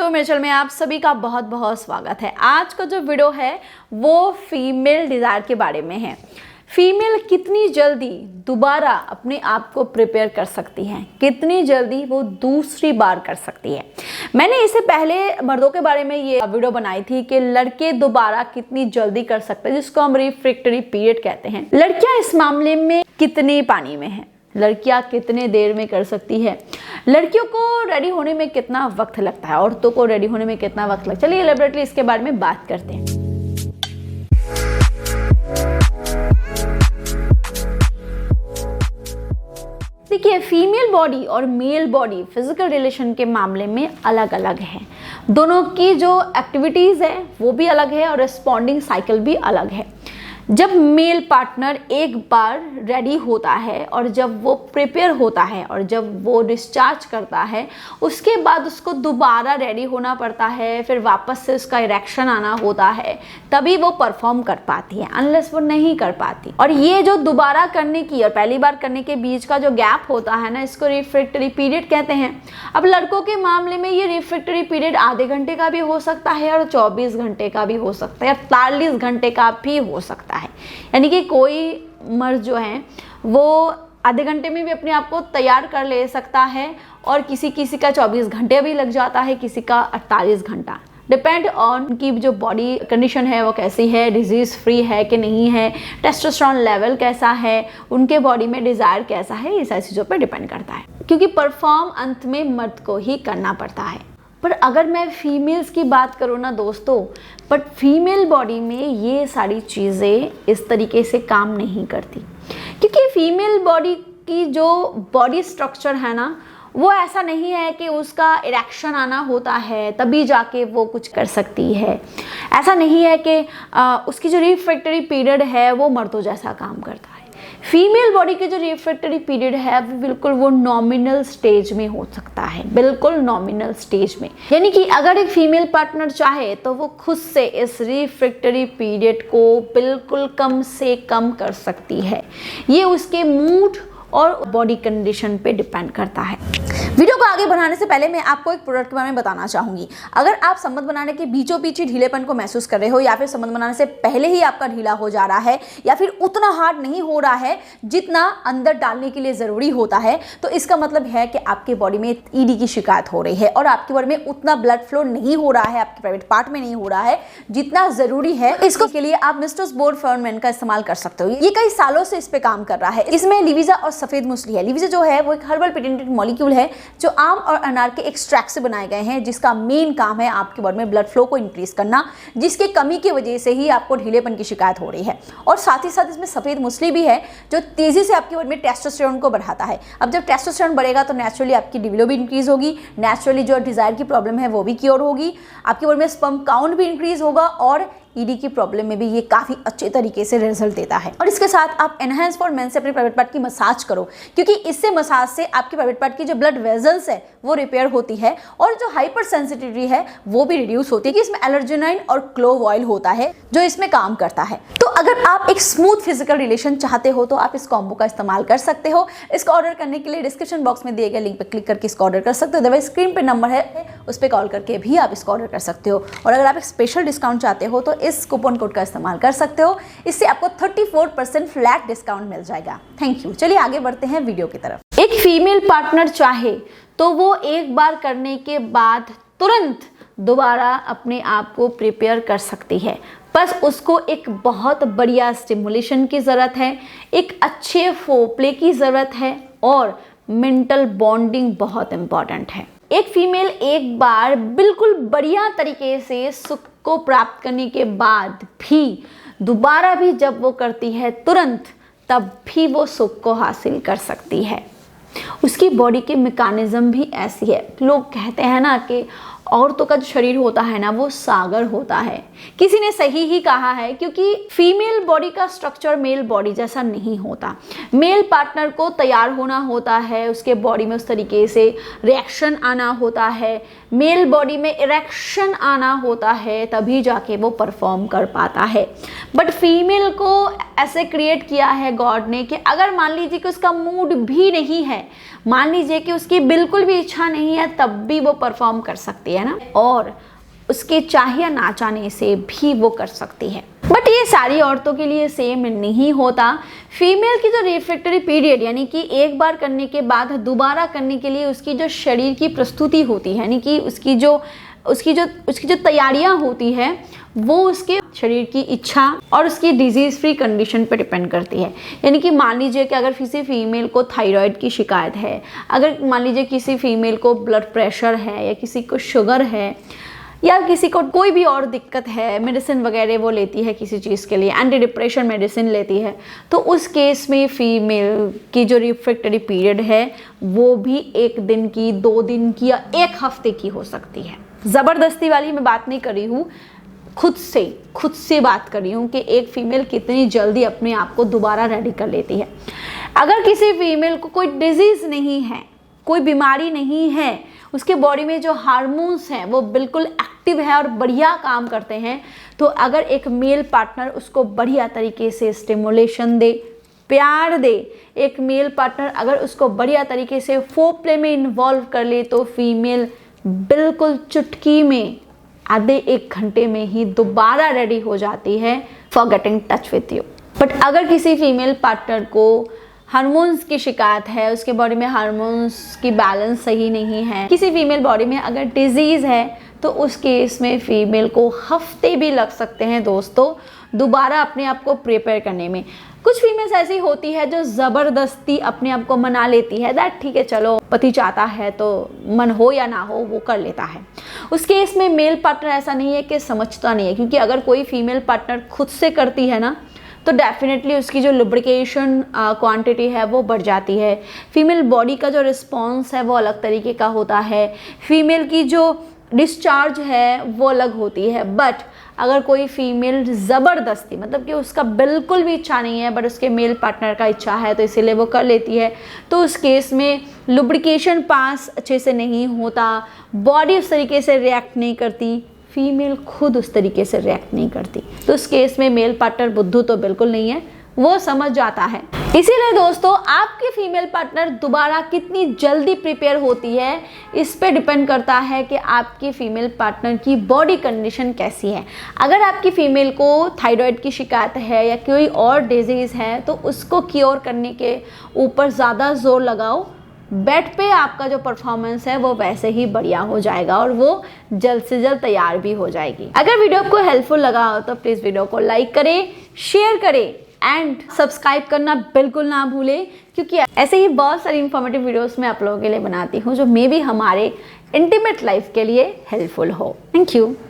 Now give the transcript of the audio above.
दोस्तों, मेरे चैनल में आप सभी का बहुत बहुत स्वागत है। आज का जो वीडियो है वो फीमेल डिज़ायर के बारे में है। फीमेल कितनी जल्दी दोबारा अपने आप को प्रिपेयर कर सकती हैं, कितनी जल्दी वो दूसरी बार कर सकती है। मैंने इससे पहले मर्दों के बारे में ये वीडियो बनाई थी कि लड़के दोबारा कितनी जल्दी कर सकते हैं, जिसको हम रिफ्रैक्टरी पीरियड कहते हैं। लड़कियां इस मामले में कितने पानी में हैं, लड़कियां कितने देर में कर सकती है, लड़कियों को रेडी होने में कितना वक्त लगता है, औरतों को रेडी होने में कितना वक्त लगता है। चलिए एलेबोरेटली इसके बारे में बात करते हैं। देखिए, फीमेल बॉडी और मेल बॉडी फिजिकल रिलेशन के मामले में अलग अलग है। दोनों की जो एक्टिविटीज़ है वो भी अलग है और रिस्पॉन्डिंग साइकिल भी अलग है। जब मेल पार्टनर एक बार रेडी होता है और जब वो प्रिपेयर होता है और जब वो डिस्चार्ज करता है, उसके बाद उसको दोबारा रेडी होना पड़ता है, फिर वापस से उसका इरेक्शन आना होता है, तभी वो परफॉर्म कर पाती है, अनलेस वो नहीं कर पाती। और ये जो दोबारा करने की और पहली बार करने के बीच का जो गैप होता है ना, इसको रिफ्रैक्टरी पीरियड कहते हैं। अब लड़कों के मामले में ये रिफ्रैक्टरी पीरियड आधे घंटे का भी हो सकता है और 24 घंटे का भी हो सकता है, 48 घंटे का भी हो सकता है। यानी कि कोई मर्द जो है वो आधे घंटे में भी अपने आप को तैयार कर ले सकता है और किसी का 24 घंटे भी लग जाता है, किसी का 48 घंटा। डिपेंड ऑन उनकी जो बॉडी कंडीशन है वो कैसी है, डिजीज़ फ्री है कि नहीं है, टेस्टोस्टेरोन लेवल कैसा है, उनके बॉडी में डिज़ायर कैसा है, ये सारी चीज़ों पर डिपेंड करता है। क्योंकि परफॉर्म अंत में मर्द को ही करना पड़ता है। पर अगर मैं फीमेल्स की बात करूँ ना दोस्तों, बट फीमेल बॉडी में ये सारी चीज़ें इस तरीके से काम नहीं करती। क्योंकि फीमेल बॉडी की जो बॉडी स्ट्रक्चर है ना, वो ऐसा नहीं है कि उसका इरेक्शन आना होता है तभी जाके वो कुछ कर सकती है। ऐसा नहीं है कि उसकी जो रिफ्रैक्टरी पीरियड है वो मर्दों जैसा काम करता है। फीमेल बॉडी के जो रिफ्रैक्टरी पीरियड है वो बिल्कुल वो नॉमिनल स्टेज में हो सकता है, बिल्कुल नॉमिनल स्टेज में। यानी कि अगर एक फीमेल पार्टनर चाहे तो वो खुद से इस रिफ्रैक्टरी पीरियड को बिल्कुल कम से कम कर सकती है। ये उसके मूड और बॉडी कंडीशन पे डिपेंड करता है। वीडियो को आगे बढ़ाने से पहले मैं आपको एक प्रोडक्ट के बारे में बताना चाहूँगी। अगर आप संबंध बनाने के बीचों बीच ही ढीलेपन को महसूस कर रहे हो, या फिर संबंध बनाने से पहले ही आपका ढीला हो जा रहा है, या फिर उतना हार्ड नहीं हो रहा है जितना अंदर डालने के लिए ज़रूरी होता है, तो इसका मतलब है कि आपके बॉडी में ईडी की शिकायत हो रही है और आपकी बॉडी में उतना ब्लड फ्लो नहीं हो रहा है, आपके प्राइवेट पार्ट में नहीं हो रहा है जितना ज़रूरी है। इसको के लिए आप मिस्टर्स बोर्ड फर्मेंट का इस्तेमाल कर सकते हो। ये कई सालों से इस पर काम कर रहा है। इसमें लिविजा और सफ़ेद मूसली है। लिविजा जो है वो एक हर्बल पेटेंटेड मॉलिक्यूल है जो आम और अनार के एक्सट्रैक्ट से बनाए गए हैं, जिसका मेन काम है आपके बॉडी में ब्लड फ्लो को इंक्रीज करना, जिसके कमी की वजह से ही आपको ढीलेपन की शिकायत हो रही है। और साथ ही साथ इसमें सफ़ेद मूसली भी है जो तेज़ी से आपकी बॉडी में टेस्टोस्टेरोन को बढ़ाता है। अब जब टेस्टोस्टेरोन बढ़ेगा तो नेचुरली आपकी लिबिडो भी इंक्रीज होगी, नेचुरली जो डिज़ायर की प्रॉब्लम है वो भी क्योर होगी, आपकी बॉडी में स्पर्म काउंट भी इंक्रीज होगा और ईडी की प्रॉब्लम में भी ये काफ़ी अच्छे तरीके से रिजल्ट देता है। और इसके साथ आप एनहांस फॉर मेन से अपने प्राइवेट पार्ट की मसाज करो, क्योंकि इससे मसाज से आपके प्राइवेट पार्ट की जो ब्लड वेजल्स है वो रिपेयर होती है और जो हाइपर सेंसिटिविटी है वो भी रिड्यूस होती है। कि इसमें एलर्जेनाइन और क्लोव ऑयल होता है जो इसमें काम करता है। तो अगर आप एक स्मूथ फिजिकल रिलेशन चाहते हो तो आप इस कॉम्बो का इस्तेमाल कर सकते हो। इसको ऑर्डर करने के लिए डिस्क्रिप्शन बॉक्स में दिए गए लिंक पर क्लिक करके इसको ऑर्डर कर सकते हो। अदरवाइज स्क्रीन पर नंबर है, उस पर कॉल करके भी आप इसको ऑर्डर कर सकते हो। और अगर आप एक स्पेशल डिस्काउंट चाहते हो तो इस कूपन कोड का इस्तेमाल कर सकते हो। इससे आपको 34% फ्लैट डिस्काउंट मिल जाएगा। Thank you. चलिए आगे बढ़ते हैं वीडियो की तरफ। एक फीमेल पार्टनर चाहे तो वो एक बार करने के बाद तुरंत दोबारा अपने आप को प्रिपेयर कर सकती है। बस उसको एक बहुत बढ़िया स्टिमुलेशन की ज़रूरत है, एक अच्छे फोरप्ले की ज़रूरत है और मेंटल बॉन्डिंग बहुत इम्पॉर्टेंट है। एक फीमेल एक बार बिल्कुल बढ़िया तरीके से सुख को प्राप्त करने के बाद भी दोबारा भी जब वो करती है तुरंत, तब भी वो सुख को हासिल कर सकती है। उसकी बॉडी के मैकेनिज्म भी ऐसी है। लोग कहते हैं ना कि औरतों का जो शरीर होता है ना वो सागर होता है। किसी ने सही ही कहा है, क्योंकि फीमेल बॉडी का स्ट्रक्चर मेल बॉडी जैसा नहीं होता। मेल पार्टनर को तैयार होना होता है, उसके बॉडी में उस तरीके से रिएक्शन आना होता है, मेल बॉडी में इरेक्शन आना होता है, तभी जाके वो परफॉर्म कर पाता है। बट फीमेल को ऐसे क्रिएट किया है गॉड ने कि अगर मान लीजिए कि उसका मूड भी नहीं है है, मान लीजिए कि उसकी बिल्कुल भी इच्छा नहीं है, तब भी वो परफॉर्म कर सकती है ना, और उसके चाहे या ना चाहने से भी वो कर सकती है। बट ये सारी औरतों के लिए सेम नहीं होता। फीमेल की जो रिफ्रैक्टरी पीरियड यानी कि एक बार करने के बाद दोबारा करने के लिए उसकी जो शरीर की प्रस्तुति होती है, यानी कि उसकी जो तैयारियां होती है, वो उसके शरीर की इच्छा और उसकी डिजीज़ फ्री कंडीशन पर डिपेंड करती है। यानी कि मान लीजिए कि अगर किसी फीमेल को थायराइड की शिकायत है, अगर मान लीजिए किसी फीमेल को ब्लड प्रेशर है, या किसी को शुगर है, या किसी को कोई भी और दिक्कत है, मेडिसिन वगैरह वो लेती है किसी चीज़ के लिए, एंटी डिप्रेशन मेडिसिन लेती है, तो उस केस में फीमेल की जो रिफ्रैक्टरी पीरियड है वो भी 1 दिन की, 2 दिन की, या 1 हफ्ते की हो सकती है। ज़बरदस्ती वाली मैं बात नहीं कर रही हूँ, खुद से बात कर रही हूँ कि एक फ़ीमेल कितनी जल्दी अपने आप को दोबारा रेडी कर लेती है। अगर किसी फीमेल को कोई डिजीज़ नहीं है, कोई बीमारी नहीं है, उसके बॉडी में जो हार्मोन्स हैं वो बिल्कुल एक्टिव है और बढ़िया काम करते हैं, तो अगर एक मेल पार्टनर उसको बढ़िया तरीके से स्टिमुलेशन दे, प्यार दे, एक मेल पार्टनर अगर उसको बढ़िया तरीके से फोरप्ले में इन्वॉल्व कर ले, तो फीमेल बिल्कुल चुटकी में आधे 1 घंटे में ही दोबारा रेडी हो जाती है for getting touch with you. But अगर किसी फीमेल पार्टनर को हार्मोन्स की शिकायत है, उसके बॉडी में हार्मोन्स की बैलेंस सही नहीं है, किसी फीमेल बॉडी में अगर डिजीज़ है, तो उस केस में फीमेल को हफ्ते भी लग सकते हैं दोस्तों दोबारा अपने आप को प्रिपेयर करने में। कुछ फीमेल्स ऐसी होती है जो ज़बरदस्ती अपने आप को मना लेती है, दैट ठीक है चलो पति चाहता है तो मन हो या ना हो वो कर लेता है। उस केस में मेल पार्टनर ऐसा नहीं है कि समझता नहीं है, क्योंकि अगर कोई फीमेल पार्टनर खुद से करती है ना, तो डेफिनेटली उसकी जो लुब्रिकेशन क्वांटिटी है वो बढ़ जाती है। फीमेल बॉडी का जो रिस्पॉन्स है वो अलग तरीके का होता है, फीमेल की जो डिस्चार्ज है वो अलग होती है। बट अगर कोई फीमेल ज़बरदस्ती, मतलब कि उसका बिल्कुल भी इच्छा नहीं है, बट उसके मेल पार्टनर का इच्छा है तो इसीलिए वो कर लेती है, तो उस केस में लुब्रिकेशन पास अच्छे से नहीं होता, बॉडी उस तरीके से रिएक्ट नहीं करती, फीमेल खुद उस तरीके से रिएक्ट नहीं करती, तो उस केस में मेल पार्टनर बुद्धू तो बिल्कुल नहीं है, वो समझ जाता है। इसीलिए दोस्तों आपकी फीमेल पार्टनर दोबारा कितनी जल्दी प्रिपेयर होती है, इस पे डिपेंड करता है कि आपकी फीमेल पार्टनर की बॉडी कंडीशन कैसी है। अगर आपकी फीमेल को थायराइड की शिकायत है या कोई और डिजीज़ है, तो उसको क्योर करने के ऊपर ज़्यादा जोर लगाओ, बेड पे आपका जो परफॉर्मेंस है वो वैसे ही बढ़िया हो जाएगा और वो जल्द से जल्द तैयार भी हो जाएगी। अगर वीडियो आपको हेल्पफुल लगा हो तो प्लीज़ वीडियो को लाइक करें, शेयर करें एंड सब्सक्राइब करना बिल्कुल ना भूलें, क्योंकि ऐसे ही बहुत सारी इंफॉर्मेटिव वीडियोस मैं आप लोगों के लिए बनाती हूँ जो मे बी हमारे इंटीमेट लाइफ के लिए हेल्पफुल हो। Thank you.